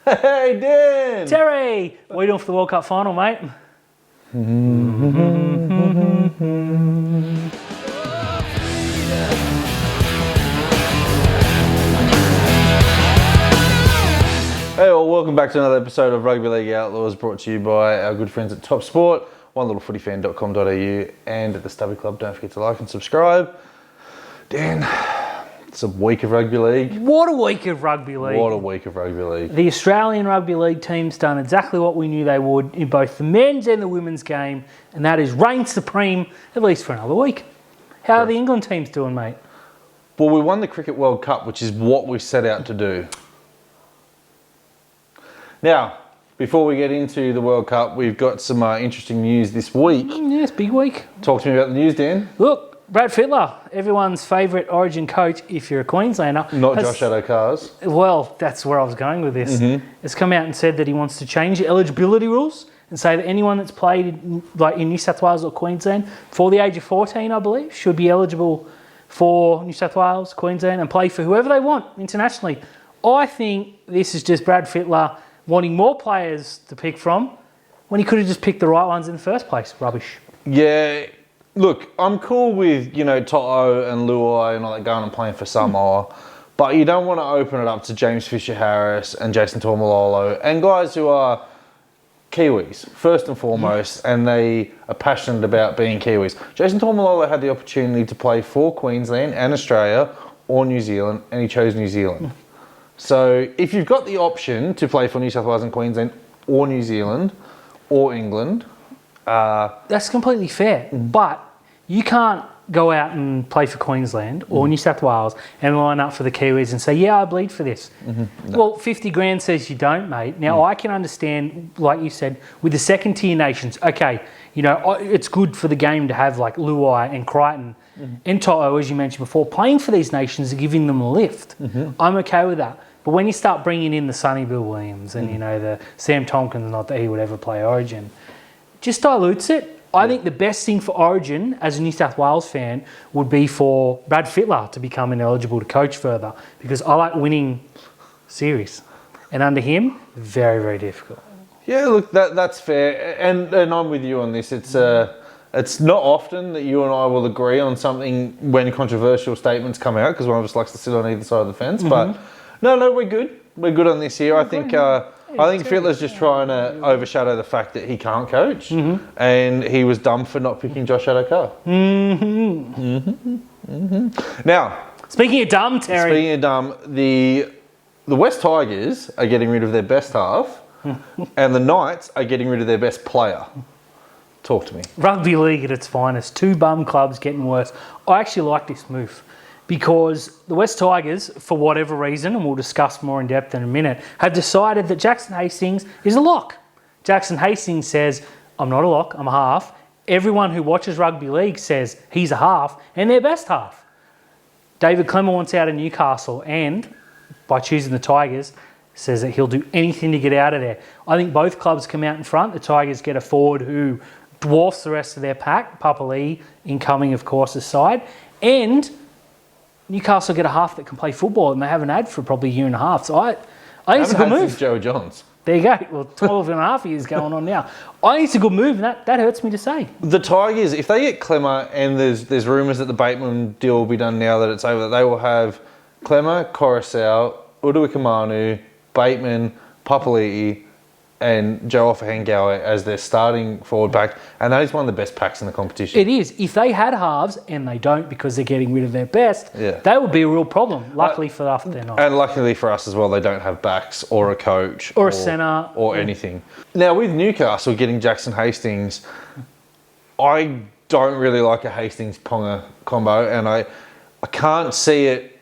Hey, Dan! Terry! What are you doing for the World Cup final, mate? Hey, well, welcome back to another episode of Rugby League Outlaws, brought to you by our good friends at Top Sport, onelittlefootyfan.com.au, and at the Stubby Club. Don't forget to like and subscribe. Dan, it's a week of rugby league. What a week of rugby league. What a week of rugby league. The Australian Rugby League team's done exactly what we knew they would in both the men's and the women's game, and that is reign supreme, at least for another week. How are the England teams doing, mate? Well, we won the Cricket World Cup, which is what we set out to do. Now, before we get into the World Cup, we've got some interesting news this week. Yes, big week. Talk to me about the news, Dan. Look, Brad Fittler, everyone's favourite Origin coach if you're a Queenslander. Not Josh Addo-Carr's. Well, that's where I was going with this. Has come out and said that he wants to change the eligibility rules and say that anyone that's played in New South Wales or Queensland for the age of 14, I believe, should be eligible for New South Wales, Queensland, and play for whoever they want internationally. I think this is just Brad Fittler wanting more players to pick from when he could have just picked the right ones in the first place. Rubbish. Yeah, look, I'm cool with, Toto and Luai and all that going and playing for Samoa, but you don't want to open it up to James Fisher-Harris and Jason Taumalolo and guys who are Kiwis, first and foremost, and they are passionate about being Kiwis. Jason Taumalolo had the opportunity to play for Queensland and Australia or New Zealand, and he chose New Zealand. So if you've got the option to play for New South Wales and Queensland or New Zealand or England... that's completely fair, but you can't go out and play for Queensland or New South Wales and line up for the Kiwis and say, yeah, I bleed for this. No. Well, 50 grand says you don't, mate. Now, I can understand, like you said, with the second tier nations, okay, it's good for the game to have like Luai and Crichton and Toto, as you mentioned before, playing for these nations and giving them a lift. I'm okay with that. But when you start bringing in the Sonny Bill Williams and, the Sam Tompkins, not that he would ever play Origin, just dilutes it. I think the best thing for Origin, as a New South Wales fan, would be for Brad Fittler to become ineligible to coach further, because I like winning series. And under him, very, very difficult. Yeah, look, that's fair. And I'm with you on this. It's not often that you and I will agree on something when controversial statements come out, because one of us likes to sit on either side of the fence. But no, we're good. We're good on this here. I think Fittler's just trying to overshadow the fact that he can't coach, and he was dumb for not picking Josh Addo-Carr. Now, speaking of dumb, Terry. Speaking of dumb, the West Tigers are getting rid of their best half, and the Knights are getting rid of their best player. Talk to me. Rugby league at its finest. Two bum clubs getting worse. I actually like this move, because the West Tigers, for whatever reason, and we'll discuss more in depth in a minute, have decided that Jackson Hastings is a lock. Jackson Hastings says, I'm not a lock, I'm a half. Everyone who watches rugby league says he's a half, and their best half. David Clemmer wants out of Newcastle, and by choosing the Tigers, says that he'll do anything to get out of there. I think both clubs come out in front. The Tigers get a forward who dwarfs the rest of their pack, Papali'i incoming, of course, aside, and Newcastle get a half that can play football, and they haven't had for probably a year and a half. So I think it's a good move. Joe Johns. There you go. Well, 12 and a half years going on now. I think it's a good move, and that hurts me to say. The Tigers, if they get Clemmer, and there's rumours that the Bateman deal will be done now that it's over, that they will have Clemmer, Coruscant, Uduikamanu, Bateman, Papali'i, and Joe Ofahengawa as their starting forward pack, and that is one of the best packs in the competition. It is. If they had halves, and they don't because they're getting rid of their best, that would be a real problem. Luckily for us, they're not. And luckily for us as well, they don't have backs or a coach. Or a centre. Or anything. Now, with Newcastle getting Jackson Hastings, I don't really like a Hastings-Ponga combo, and I can't see it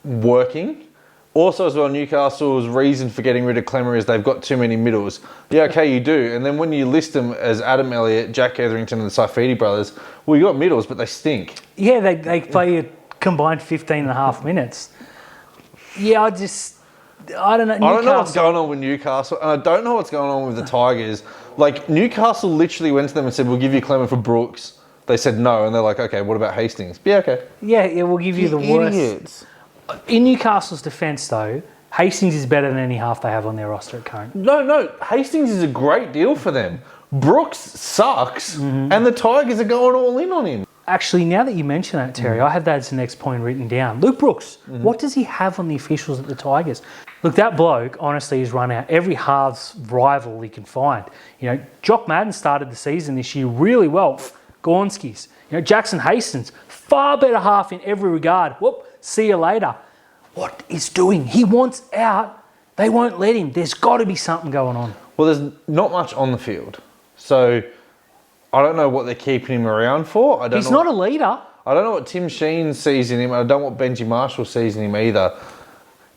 working. Also, as well, Newcastle's reason for getting rid of Clemmer is they've got too many middles. Yeah, okay, you do. And then when you list them as Adam Elliott, Jack Etherington, and the Saifidi brothers, well, you got middles, but they stink. Yeah, they play a combined 15 and a half minutes. Yeah, I don't know. I don't know what's going on with Newcastle, and I don't know what's going on with the Tigers. Like, Newcastle literally went to them and said, we'll give you Clemmer for Brooks. They said no, and they're like, okay, what about Hastings? Yeah, okay. Yeah, we'll give you the worst. In Newcastle's defence, though, Hastings is better than any half they have on their roster at current. No, Hastings is a great deal for them. Brooks sucks, and the Tigers are going all in on him. Actually, now that you mention that, Terry, I have that as the next point written down. Luke Brooks, what does he have on the officials at the Tigers? Look, that bloke, honestly, has run out every halves rival he can find. You know, Jock Madden started the season this year really well. Gornskis. You know, Jackson Hastings, far better half in every regard. Whoop, see you later. What is doing? He wants out. They won't let him. There's got to be something going on. Well, there's not much on the field. So I don't know what they're keeping him around for. He's not a leader. I don't know what Tim Sheen sees in him. I don't know what Benji Marshall sees in him either.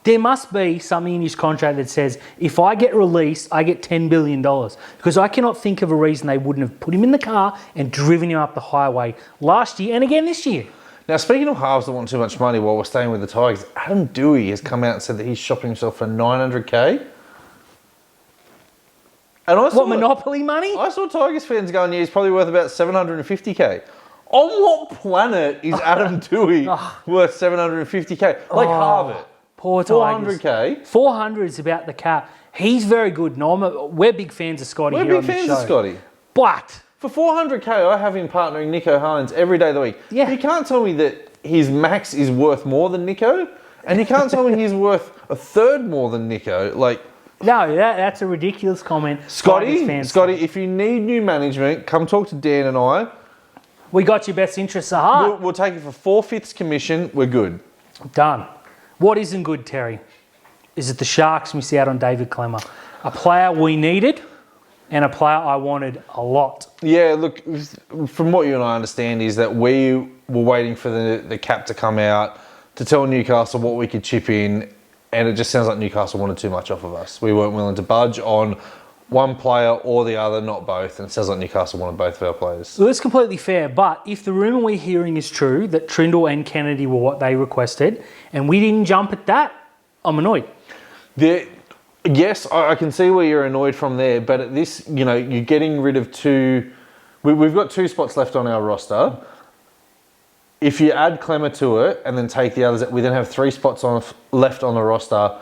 There must be something in his contract that says, if I get released, I get $10 billion. Because I cannot think of a reason they wouldn't have put him in the car and driven him up the highway last year and again this year. Now, speaking of halves that want too much money while we're staying with the Tigers, Adam Dewey has come out and said that he's shopping himself for $900K. And I saw What, Monopoly money? I saw Tigers fans going, yeah, he's probably worth about $750K. On what planet is Adam Dewey worth $750K? Like Harvard. Poor Tigers. $400K. 400 is about the cap. He's very good. No, we're big fans of Scotty We're here big on the fans show. of Scotty. But For $400K, I have him partnering Nico Hines every day of the week. Yeah. You can't tell me that his max is worth more than Nico, and you can't tell me he's worth a third more than Nico. Like, no, that's a ridiculous comment. Scotty, Tigers fans. if you need new management, come talk to Dan and I. We got your best interests at heart. We'll take it for 4/5 commission. We're good. Done. What isn't good, Terry? Is it the Sharks miss out on David Clemmer? A player we needed and a player I wanted a lot. Yeah, look, from what you and I understand is that we were waiting for the cap to come out to tell Newcastle what we could chip in, and it just sounds like Newcastle wanted too much off of us. We weren't willing to budge on one player or the other, not both, and it sounds like Newcastle wanted both of our players. Well, that's completely fair, but if the rumour we're hearing is true, that Trindle and Kennedy were what they requested, and we didn't jump at that, I'm annoyed. Yes, I can see where you're annoyed from there, but at this, you're getting rid of two. We've got 2 spots left on our roster. If you add Clemmer to it and then take the others, we then have 3 spots left on the roster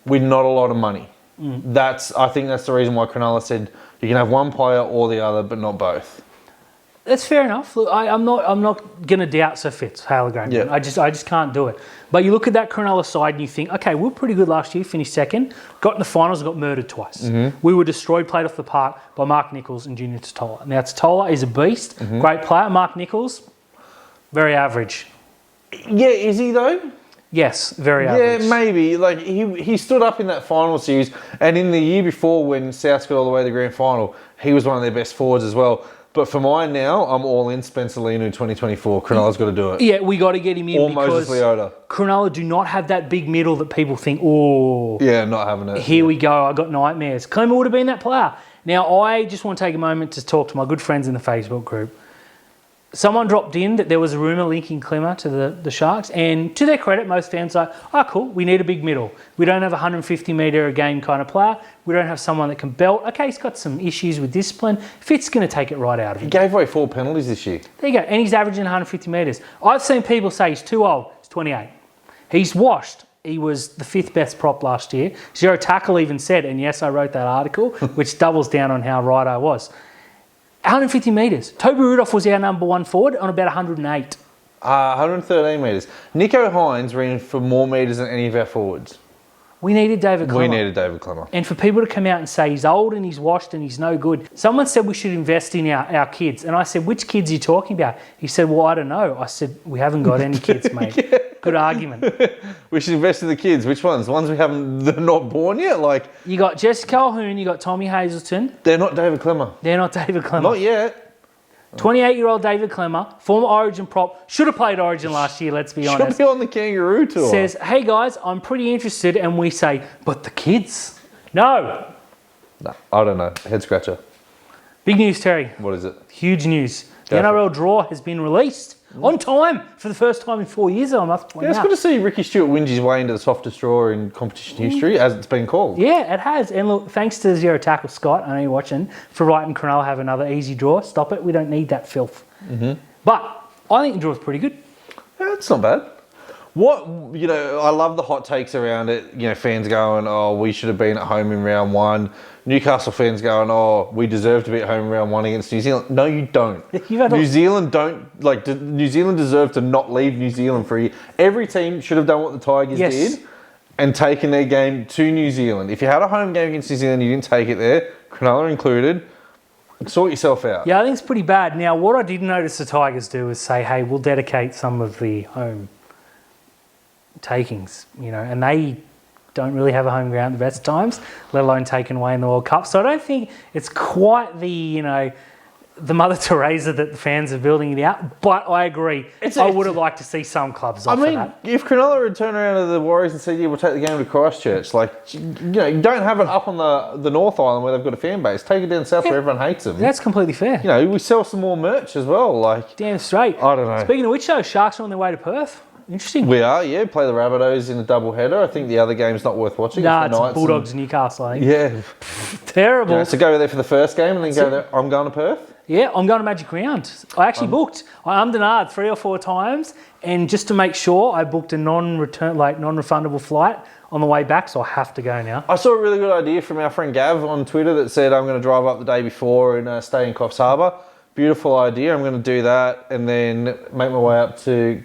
with not a lot of money. I think that's the reason why Cronulla said you can have one player or the other, but not both. That's fair enough. Look, I'm not going to doubt Sir Fitz, Hale Graham. Yeah. I just can't do it. But you look at that Cronulla side and you think, okay, we were pretty good last year, finished second, got in the finals and got murdered twice. We were destroyed, played off the park by Mark Nichols and Junior Totola. Now, Totola is a beast, great player. Mark Nichols, very average. Yeah, is he though? Yes, very average. Yeah, maybe. Like he stood up in that final series, and in the year before when South got all the way to the grand final, he was one of their best forwards as well. But for mine now, I'm all in Spencer Linu 2024. Cronulla's got to do it. Yeah, we got to get him in Or because Moses Leota. Cronulla do not have that big middle that people think, oh, Yeah, not having it. here we go, I got nightmares. Clemmer would have been that player. Now, I just want to take a moment to talk to my good friends in the Facebook group. Someone dropped in that there was a rumour linking Clemmer to the Sharks, and to their credit, most fans are like, oh, cool, we need a big middle. We don't have a 150-metre a game kind of player. We don't have someone that can belt. Okay, he's got some issues with discipline. Fitz going to take it right out of He him. gave away 4 penalties this year. There you go, and he's averaging 150 metres. I've seen people say he's too old. He's 28. He's washed. He was the 5th best prop last year. Zero Tackle even said, and yes, I wrote that article, which doubles down on how right I was. 150 metres. Toby Rudolph was our number 1 forward on about 108. 113 metres. Nico Hines ran for more metres than any of our forwards. We needed David Clemmer. We needed David Clemmer. And for people to come out and say he's old and he's washed and he's no good. Someone said we should invest in our kids. And I said, which kids are you talking about? He said, well, I don't know. I said, we haven't got any kids, mate. Yeah. Good argument. We should invest in the kids. Which ones? The ones we haven't, they're not born yet? Like, You got Jesse Calhoun, you got Tommy Hazelton. they're not David Clemmer. They're not David Clemmer. Not yet. 28-year-old David Clemmer, former Origin prop, should have played Origin last year, let's be honest. Should be on the Kangaroo Tour. Says, hey guys, I'm pretty interested. And we say, but the kids? No. No, I don't know. Head scratcher. Big news, Terry. What is it? Huge news. The Go for NRL draw has been released on time for the first time in 4 years, I must point Yeah, it's out. good to see Ricky Stewart whinge his way into the softest draw in competition history, as it's been called. Yeah, it has. And look, thanks to Zero Tackle Scott, I know you're watching, for writing Cronulla have another easy draw. Stop it. We don't need that filth. But I think the draw's pretty good. Yeah, it's not bad. I love the hot takes around it. Fans going, "Oh, we should have been at home in round one." Newcastle fans going, "Oh, we deserve to be at home in round one against New Zealand." No, you don't. New Zealand New Zealand deserve to not leave New Zealand for a year. Every team should have done what the Tigers did and taken their game to New Zealand. If you had a home game against New Zealand, you didn't take it there, Cronulla included. Sort yourself out. Yeah, I think it's pretty bad. Now, what I did notice the Tigers do is say, "Hey, we'll dedicate some of the home takings," and they don't really have a home ground at the best times, let alone taken away in the World Cup. So I don't think it's quite the Mother Teresa that the fans are building it out. But I agree. I would have liked to see some clubs offer that. If Cronulla had turned around to the Warriors and said, "Yeah, we'll take the game to Christchurch," you don't have it up on the North Island where they've got a fan base. Take it down south where everyone hates them. That's completely fair. We sell some more merch as well. Damn straight. I don't know. Speaking of which, though, Sharks are on their way to Perth. Interesting. We are, yeah. Play the Rabbitohs in a double header. I think the other game's not worth watching. Nah, it's Bulldogs Newcastle, I think. Yeah. Terrible. So go there for the first game and then go there. I'm going to Perth. Yeah, I'm going to Magic Round. I actually booked. I ummed and ahed 3 or 4 times, and just to make sure, I booked a non-refundable flight on the way back, so I have to go now. I saw a really good idea from our friend Gav on Twitter that said I'm going to drive up the day before and stay in Coffs Harbour. Beautiful idea. I'm going to do that and then make my way up to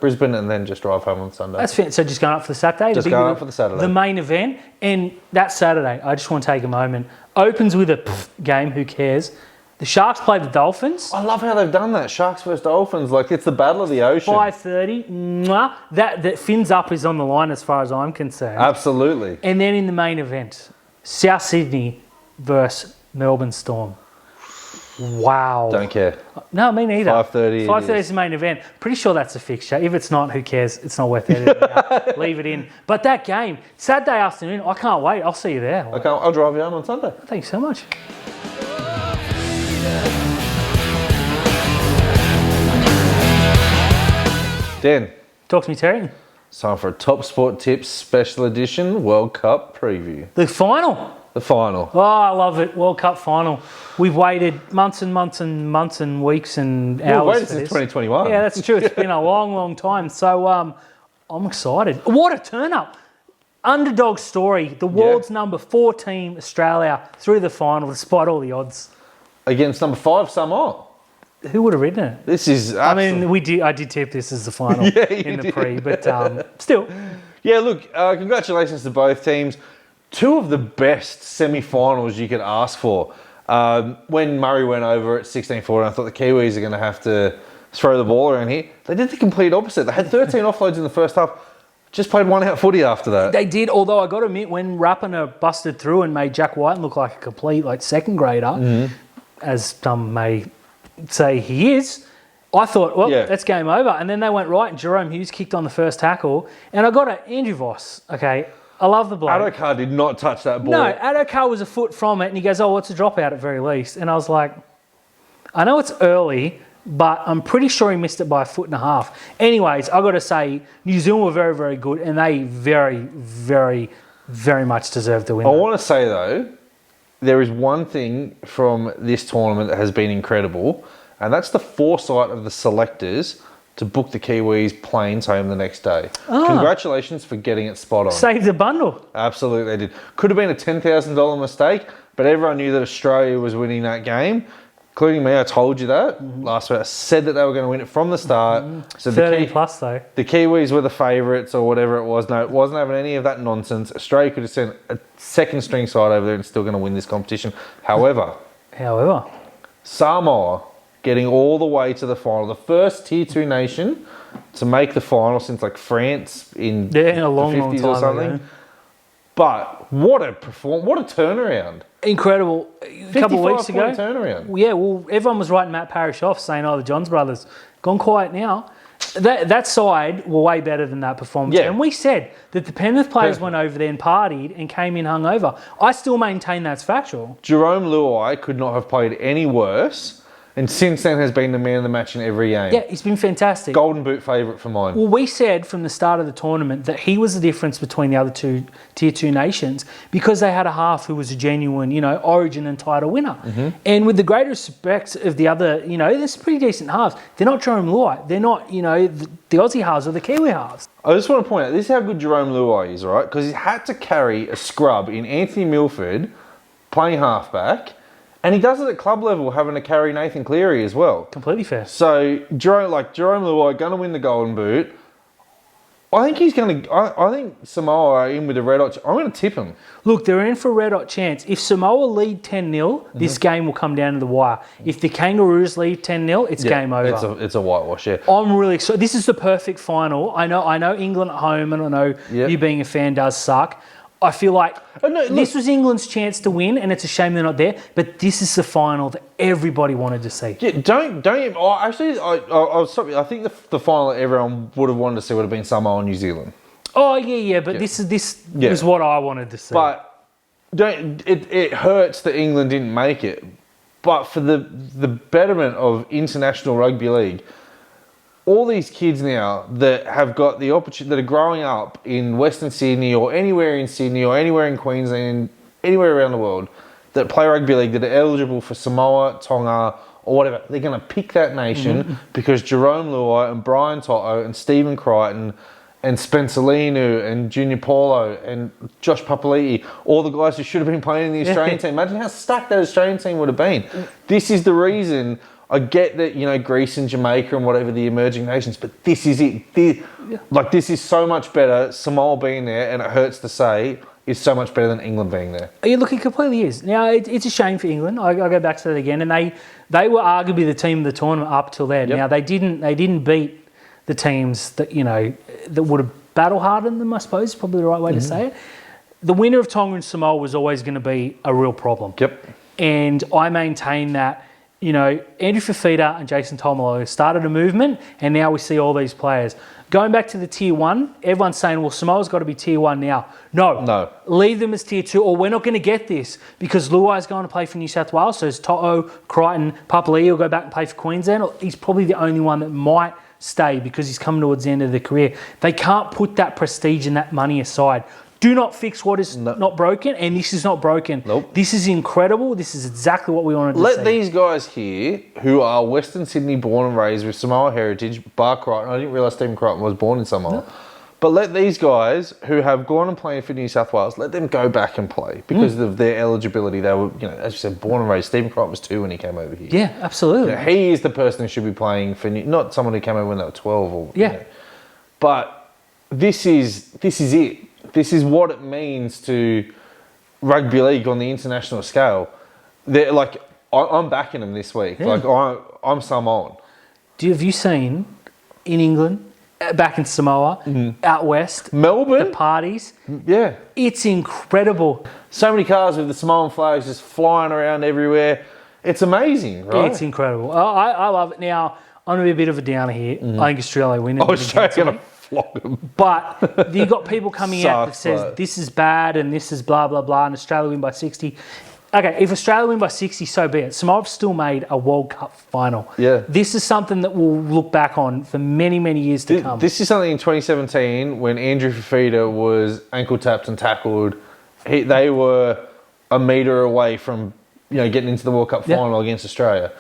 Brisbane and then just drive home on Sunday. That's fair. So just going up for the Saturday? Just going up for the Saturday. The main event. And that Saturday, I just want to take a moment. Opens with a game, who cares? The Sharks play the Dolphins. I love how they've done that. Sharks versus Dolphins. It's the battle of the ocean. 5:30. That fins up is on the line as far as I'm concerned. Absolutely. And then in the main event, South Sydney versus Melbourne Storm. Wow. Don't care. No, me neither. 5:30. 5:30 is the main event. Pretty sure that's a fixture. If it's not, who cares? It's not worth it. Leave it in. But that game, Saturday afternoon, I can't wait. I'll see you there. Okay, I'll drive you home on Sunday. Thanks so much. Dan. Talk to me, Terry. It's time for a Top Sport Tips Special Edition World Cup preview. The final. The final. Oh, I love it. World Cup final. We've waited months and months and months and weeks and hours. We've waited since 2021. Yeah, that's true. It's been a long, long time. So I'm excited. What a turn up. Underdog story. The world's number 4 team, Australia, through the final despite all the odds. Against number 5, Samoa. Who would have written it? This is I did tip this as the final in the pre, but still. Yeah, look, congratulations to both teams. 2 of the best semi-finals you could ask for. When Murray went over at 16-14, I thought the Kiwis are going to have to throw the ball around here. They did the complete opposite. They had 13 offloads in the first half, just played one out footy after that. They did, although I got to admit, when Rapiner busted through and made Jack White look like a complete second grader, as some may say he is, I thought, that's game over. And then they went right and Jerome Hughes kicked on the first tackle. And I got Andrew Voss, okay, I love the bloke. Adokar did not touch that ball. No, Adokar was a foot from it and he goes, "Oh, what's a dropout at very least?" And I was like, I know it's early, but I'm pretty sure he missed it by a foot and a half. Anyways, I've got to say, New Zealand were very, very good and they very, very, very much deserved to win. I want to say, though, there is one thing from this tournament that has been incredible, and that's the foresight of the selectors to book the Kiwis planes home the next day. Congratulations for getting it spot on. Saved the bundle. Absolutely, they did. Could have been a $10,000 mistake, but everyone knew that Australia was winning that game, including me. I told you that last week. I said that they were going to win it from the start. So 13 plus, though. The Kiwis were the favourites or whatever it was. No, it wasn't having any of that nonsense. Australia could have sent a second string side over there and still going to win this competition. However, Samoa getting all the way to the final. The first Tier 2 nation to make the final since France in a long, the 50s long time or something. Ago. But what a turnaround. Incredible. A couple of weeks ago. Turnaround. Yeah, well, everyone was writing Matt Parrish off saying, the Johns brothers, gone quiet now. That side were way better than that performance. Yeah. And we said that the Penrith players went over there and partied and came in hungover. I still maintain that's factual. Jerome Luai could not have played any worse. And since then has been the man of the match in every game. Yeah, he's been fantastic. Golden boot favourite for mine. Well, we said from the start of the tournament that he was the difference between the other two tier 2 nations because they had a half who was a genuine, origin and title winner. And with the great respect of the other, there's pretty decent halves. They're not Jerome Luai. They're not, the Aussie halves or the Kiwi halves. I just want to point out, this is how good Jerome Luai is, right? Because he had to carry a scrub in Anthony Milford playing halfback. And he does it at club level, having to carry Nathan Cleary as well. Completely fair. So Jerome Luai going to win the Golden Boot. I think he's going to. I think Samoa are in with a red hot. I'm going to tip him. Look, they're in for a red hot chance. If Samoa lead 10-0, this game will come down to the wire. If the Kangaroos lead 10-0, it's game over. It's a whitewash. Yeah. I'm really excited. This is the perfect final. I know England at home, and I know you being a fan does suck. I feel like this was England's chance to win, and it's a shame they're not there. But this is the final that everybody wanted to see. Yeah, I think the final that everyone would have wanted to see would have been Samoa and New Zealand. Oh yeah. But this is what I wanted to see. But it hurts that England didn't make it. But for the betterment of international rugby league, all these kids now that have got the opportunity, that are growing up in Western Sydney or anywhere in Sydney or anywhere in Queensland, anywhere around the world, that play rugby league, that are eligible for Samoa, Tonga, or whatever, they're going to pick that nation because Jerome Luai and Brian Toto and Stephen Crichton and Spencer Linu and Junior Paulo and Josh Papali'i, all the guys who should have been playing in the Australian team. Imagine how stacked that Australian team would have been. This is the reason. I get that, Greece and Jamaica and whatever the emerging nations, but this is it. This is so much better. Samoa being there, and it hurts to say, is so much better than England being there. Yeah, look, it completely is. Now, it's a shame for England. I go back to that again, and they were arguably the team of the tournament up till then. Yep. Now, they didn't beat the teams that that would have battle hardened them, I suppose, is probably the right way to say it. The winner of Tonga and Samoa was always going to be a real problem. Yep. And I maintain that. Andrew Fifita and Jason Tolmolo started a movement, and now we see all these players. Going back to the Tier 1, everyone's saying, well, Samoa's got to be Tier 1 now. No. Leave them as Tier 2, or we're not going to get this because Luai's going to play for New South Wales, so is Toto, Crichton, Papali'i will go back and play for Queensland. He's probably the only one that might stay because he's coming towards the end of their career. They can't put that prestige and that money aside. Do not fix what is not broken, and this is not broken. Nope. This is incredible. This is exactly what we wanted to see. Let these guys here, who are Western Sydney born and raised with Samoa heritage, bar Crichton, I didn't realise Stephen Crichton was born in Samoa, but let these guys who have gone and played for New South Wales, let them go back and play because of their eligibility. They were, as you said, born and raised. Stephen Crichton was 2 when he came over here. Yeah, absolutely. He is the person who should be playing for not someone who came over when they were 12 or But this is it. This is what it means to rugby league on the international scale. They're I'm backing them this week. Yeah. I'm Samoan. Have you seen in England, back in Samoa, out west, Melbourne, the parties? Yeah, it's incredible. So many cars with the Samoan flags just flying around everywhere. It's amazing, right? It's incredible. I love it. Now I'm gonna be a bit of a downer here. I think Australia win. Australia's gonna flog them. But you've got people coming out that says this is bad and this is blah blah blah, and Australia win by 60. Okay, if Australia win by 60, so be it. Samoa have still made a World Cup final. Yeah. This is something that we'll look back on for many, many years to come. This is something in 2017 when Andrew Fifita was ankle tapped and tackled. They were a metre away from getting into the World Cup final against Australia.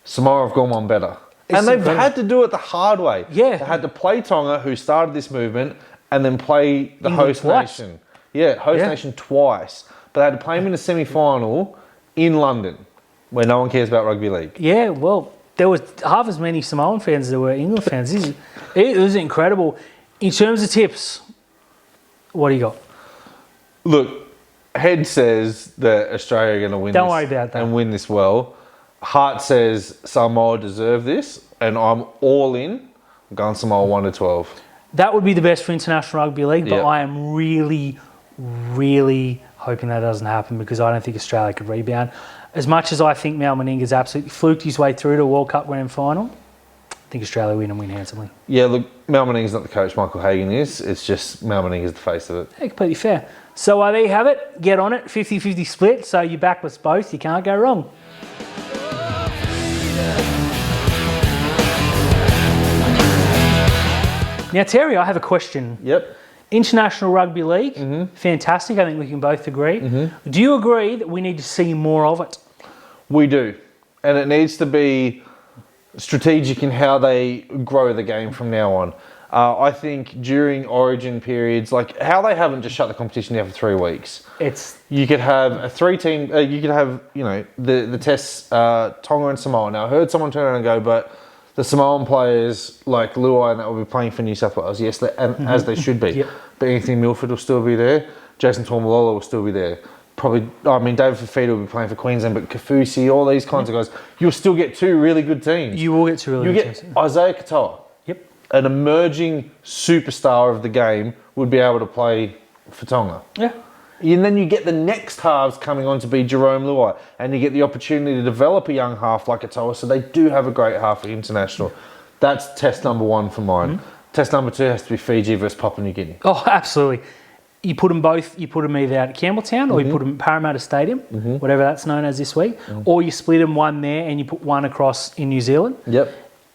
Samoa have gone one better. And they've had to do it the hard way. Yeah. They had to play Tonga, who started this movement, and then play the host nation. Yeah, host nation twice. But they had to play them in a semi-final in London, where no one cares about rugby league. Yeah, well, there was half as many Samoan fans as there were England fans. It was incredible. In terms of tips, what do you got? Look, head says that Australia are going to win Don't worry about that. And win this well. Heart says Samoa deserve this, and I'm all in. I'm going Samoa 1-12. That would be the best for international rugby league, but I am really, really hoping that doesn't happen because I don't think Australia could rebound. As much as I think Mal Meninga's absolutely fluked his way through to a World Cup grand final, I think Australia win and win handsomely. Yeah, look, Mal Meninga's not the coach Michael Hagan is. It's just Mal Meninga's the face of it. Yeah, completely fair. So there you have it. Get on it. 50-50 split. So you back with both. You can't go wrong. Yeah. Now, Terry, I have a question. Yep. International Rugby League, fantastic. I think we can both agree. Do you agree that we need to see more of it? We do. And it needs to be strategic in how they grow the game from now on. I think during origin periods, like how they haven't just shut the competition down for 3 weeks. You could have a 3-team, you could have, the tests, Tonga and Samoa. Now, I heard someone turn around and go, but the Samoan players like Luai and that will be playing for New South Wales. Yes, as they should be. Yep. But Anthony Milford will still be there. Jason Taumalolo will still be there. Probably, David Fafita will be playing for Queensland, but Kafusi, all these kinds of guys, you'll still get 2 really good teams. You will get 2 really good teams. You get Isaiah Katoa. Yep. An emerging superstar of the game would be able to play for Tonga. Yeah. And then you get the next halves coming on to be Jerome Luai, and you get the opportunity to develop a young half like Katoa, so they do have a great half for international. That's test number 1 for mine. Test number 2 has to be Fiji versus Papua New Guinea. Oh, absolutely. You put them both, you put them either out at Campbelltown or you put them at Parramatta Stadium, whatever that's known as this week, or you split them one there and you put one across in New Zealand. Yep.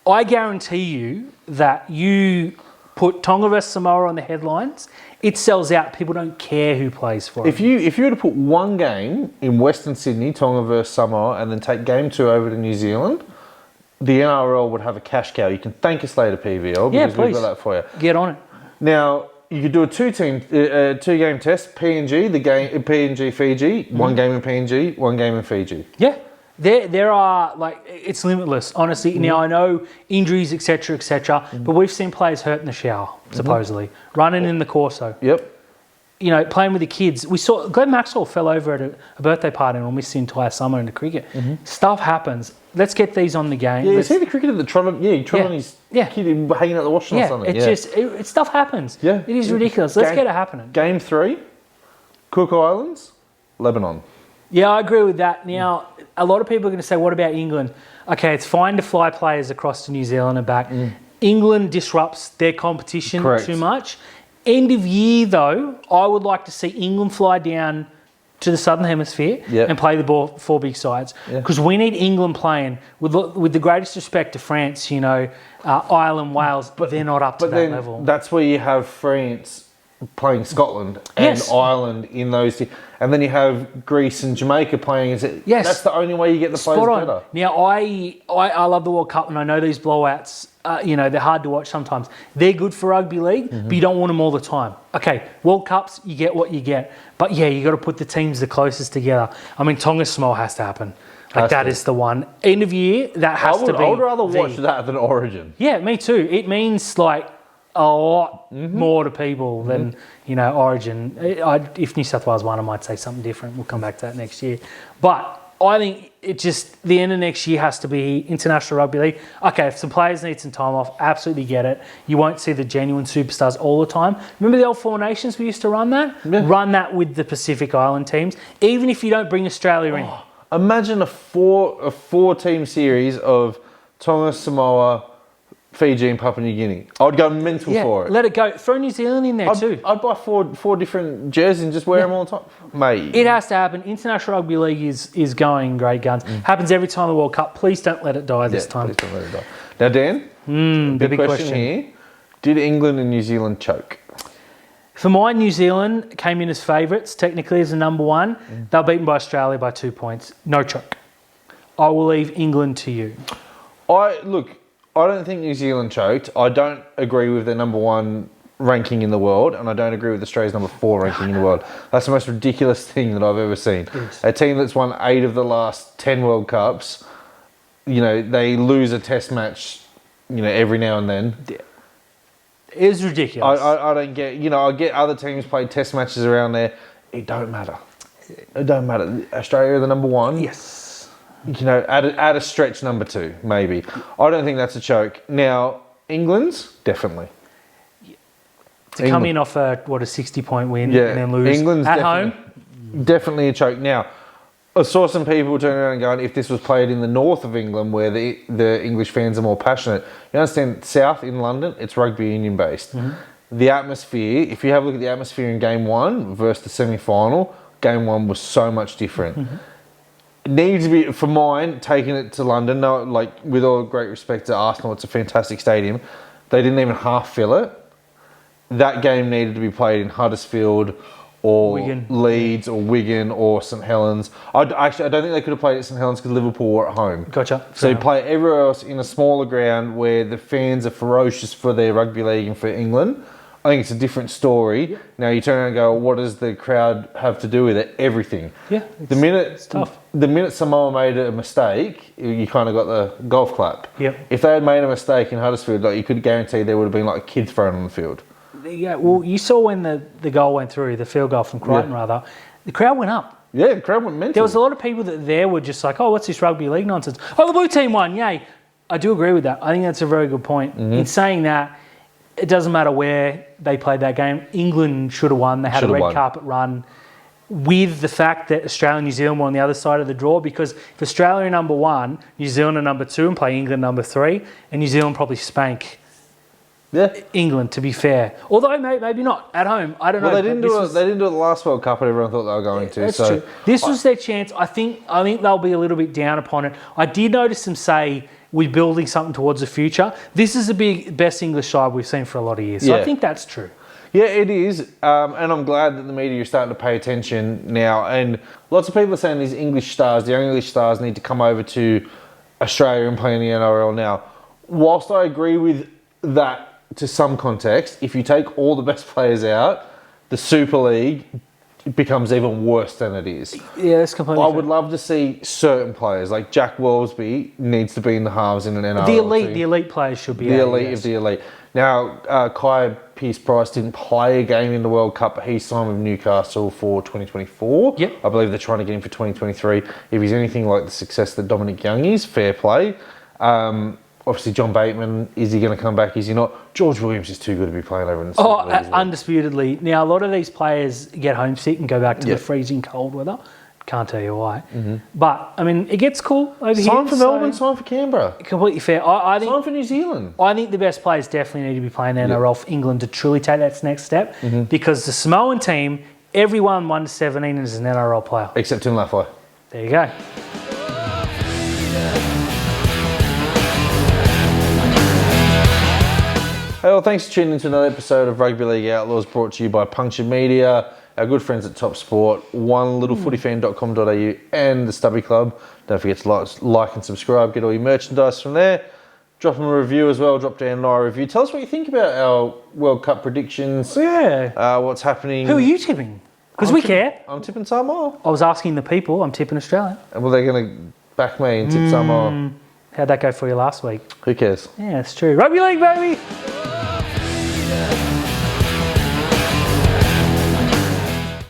I guarantee you that you put Tonga versus Samoa on the headlines, it sells out. People don't care who plays for it. If you were to put one game in Western Sydney, Tonga versus Samoa, and then take game 2 over to New Zealand, the NRL would have a cash cow. You can thank us later, PVL, because we've got that for you. Get on it. Now, you could do a 2-game test, PNG Fiji, 1 game in PNG, 1 game in Fiji. Yeah. There are, it's limitless, honestly. Now, I know injuries, etc., but we've seen players hurt in the shower, supposedly, running in the Corso. Yep. Playing with the kids. We saw Glenn Maxwell fell over at a birthday party and missed the entire summer into cricket. Stuff happens. Let's get these on the game. Yeah, you see the cricketer that trod on his kid hanging out the washing or something. Stuff happens. Yeah. It is ridiculous. Let's get it happening. Game 3, Cook Islands, Lebanon. Yeah, I agree with that. Now, a lot of people are going to say, what about England? Okay, it's fine to fly players across to New Zealand and back. England disrupts their competition too much. End of year, though, I would like to see England fly down to the Southern Hemisphere and play the 4 big sides. Because we need England playing, with the greatest respect to France, Ireland, Wales, but they're not up to that level. That's where you have France playing Scotland and Ireland in those teams. And then you have Greece and Jamaica playing. That's the only way you get the players better. Now, I love the World Cup, and I know these blowouts, they're hard to watch sometimes. They're good for rugby league, but you don't want them all the time. Okay, World Cups, you get what you get. But yeah, you got to put the teams the closest together. I mean, Tonga Samoa has to happen. That is the one. End of year, that has to be. I would rather watch that than Origin. Yeah, me too. It means a lot more to people than Origin. If New South Wales won, I might say something different. We'll come back to that next year. But I think the end of next year has to be International Rugby League. Okay, if some players need some time off, absolutely get it. You won't see the genuine superstars all the time. Remember the old 4 Nations we used to run that? Yeah. Run that with the Pacific Island teams, even if you don't bring Australia in. Imagine a 4-team series of Tonga, Samoa, Fiji and Papua New Guinea. I'd go mental for it. Let it go. Throw New Zealand in there too. I'd buy four different jerseys and just wear them all the time. Mate. It has to happen. International Rugby League is going great guns. Happens every time the World Cup. Please don't let it die this time. Please don't let it die. Now, Dan, the big question here. Did England and New Zealand choke? For mine, New Zealand came in as favourites, technically as the number 1. They were beaten by Australia by 2 points. No choke. I will leave England to you. I don't think New Zealand choked. I don't agree with their number 1 ranking in the world, and I don't agree with Australia's number 4 ranking in the world. That's the most ridiculous thing that I've ever seen. A team that's won 8 of the last 10 World Cups, they lose a test match, every now and then. Yeah. It is ridiculous. I don't get, I get other teams play test matches around there. It don't matter. It don't matter. Australia are the number 1. Yes. Add a stretch number 2, maybe. I don't think that's a choke. Now, England's definitely. To come in off a 60-point win and then lose England's at home. Definitely a choke. Now, I saw some people turning around and going, if this was played in the north of England where the English fans are more passionate, you understand, south in London, it's rugby union based. The atmosphere, if you have a look at the atmosphere in game 1 versus the semi-final, game 1 was so much different. It needs to be, for mine, taking it to London, with all great respect to Arsenal, it's a fantastic stadium. They didn't even half fill it. that game needed to be played in Huddersfield or Wigan. Leeds or Wigan or St Helens. I don't think they could have played at St Helens because Liverpool were at home. Gotcha. So you play everywhere else in a smaller ground where the fans are ferocious for their rugby league and for England. I think it's a different story. Yeah. Now you turn around and go, what does the crowd have to do with it? Everything. Yeah, it's tough. The minute Samoa made a mistake, you kind of got the golf clap. Yep. If they had made a mistake in Huddersfield, like, you could guarantee there would have been like kids thrown on the field. Yeah, well, you saw when the goal went through, the field goal from Crichton, rather, the crowd went up. Yeah, the crowd went mental. There was a lot of people that there were just like, oh, what's this rugby league nonsense? Oh, the blue team won, yay. I do agree with that. I think that's a very good point. Mm-hmm. In saying that, it doesn't matter where they played that game. England should have won. They had a red carpet run with the fact that Australia and New Zealand were on the other side of the draw, because if Australia are number 1, New Zealand are number 2 and play England number 3, and New Zealand probably spank England, to be fair. Although maybe not at home. I don't know. They didn't do it the last World Cup, and everyone thought they were going to. That's true. This was their chance. I think they'll be a little bit down upon it. I did notice them say we're building something towards the future. This is the best English side we've seen for a lot of years. So I think that's true. Yeah, it is. And I'm glad that the media is starting to pay attention now. And lots of people are saying these English stars, the young English stars, need to come over to Australia and play in the NRL now. Whilst I agree with that to some context, if you take all the best players out, the Super League becomes even worse than it is. Yeah, that's completely I would love to see certain players, like Jack Wellsby needs to be in the halves in an NRL team. The elite players should be the elite of the elite. Now, Kai Pearce-Price didn't play a game in the World Cup, but he signed with Newcastle for 2024. Yep. I believe they're trying to get him for 2023. If he's anything like the success that Dominic Young is, fair play. Obviously, John Bateman, is he going to come back? Is he not? George Williams is too good to be playing over in the Super League, undisputedly. Now, a lot of these players get homesick and go back to the freezing cold weather. Can't tell you why. Mm-hmm. But, I mean, it gets cool over here. Sign for Melbourne, sign for Canberra. Completely fair. I think, sign for New Zealand. I think the best players definitely need to be playing the NRL for England to truly take that next step, because the Samoan team, everyone 1 to 17 is an NRL player. Except Tim Laffoy. There you go. Hey, well, thanks for tuning into another episode of Rugby League Outlaws, brought to you by Punctured Media, our good friends at Top Sport, onelittlefootyfan.com.au and the Stubby Club. Don't forget to like and subscribe, get all your merchandise from there. Drop them a review as well, drop down our review. Tell us what you think about our World Cup predictions. Yeah. What's happening. Who are you tipping? Because we care. I'm tipping Samoa. I was asking the people, I'm tipping Australia. Well, they're going to back me and tip Samoa. How'd that go for you last week? Who cares? Yeah, it's true. Rugby League, baby!